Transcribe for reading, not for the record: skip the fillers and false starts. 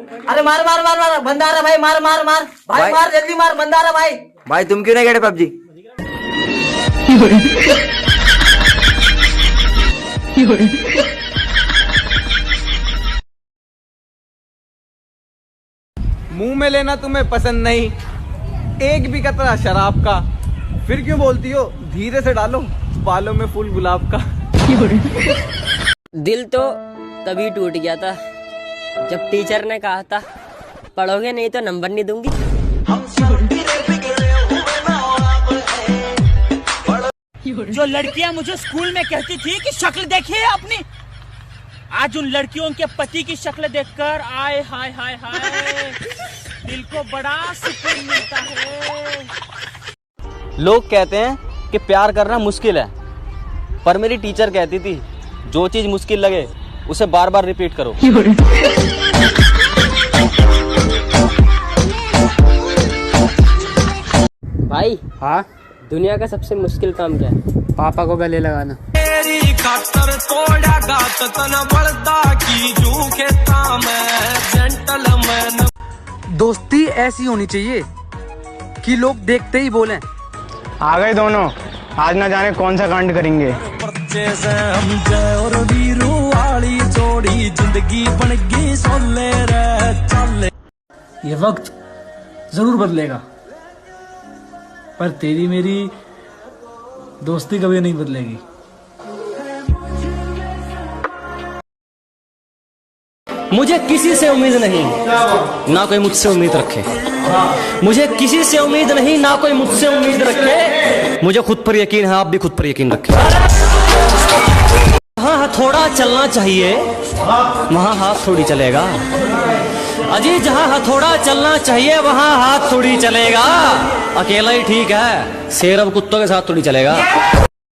अरे मार मार मार मार, बंदा आ रहा भाई, मार मार मार भाई, मार जल्दी मार, बंदा आ रहा भाई। भाई तुम क्यों नहीं खेले पबजी? मुंह में लेना तुम्हें पसंद नहीं, एक भी कतरा शराब का, फिर क्यों बोलती हो धीरे से डालो बालों में फूल गुलाब का। दिल तो तभी टूट गया था जब टीचर ने कहा था पढ़ोगे नहीं तो नंबर नहीं दूंगी। जो लड़कियां मुझे स्कूल में कहती थी कि शक्ल देखिए अपनी, आज उन लड़कियों के पति की शक्ल देखकर आए हाय हाय हाय दिल को बड़ा सुकून मिलता है। लोग कहते हैं कि प्यार करना मुश्किल है, पर मेरी टीचर कहती थी जो चीज मुश्किल लगे उसे बार बार रिपीट करो। भाई हाँ, दुनिया का सबसे मुश्किल काम क्या है? पापा को गले लगाना। तेरी खातर तोड़ा गात तन बलदा की जू खेता में जेंटलमैन। दोस्ती ऐसी होनी चाहिए कि लोग देखते ही बोलें आ गए दोनों, आज ना जाने कौन सा कांड करेंगे। बच्चे से हम जय और वीरू वाली जोड़ी जिंदगी बन गई सोले रे चले। ये वक्त जरूर बदलेगा, पर तेरी मेरी दोस्ती कभी नहीं बदलेगी। मुझे किसी से उम्मीद नहीं, ना कोई मुझसे उम्मीद रखे। मुझे किसी से उम्मीद नहीं, ना कोई मुझसे उम्मीद रखे। मुझे खुद पर यकीन है, आप भी खुद पर यकीन रखें। हाँ थोड़ा चलना चाहिए, वहाँ हाथ थोड़ी चलेगा। अजी जहाँ हथौड़ा चलना चाहिए वहाँ हाथ थोड़ी चलेगा। अकेला ही ठीक है, शेर अब कुत्तों के साथ थोड़ी चलेगा।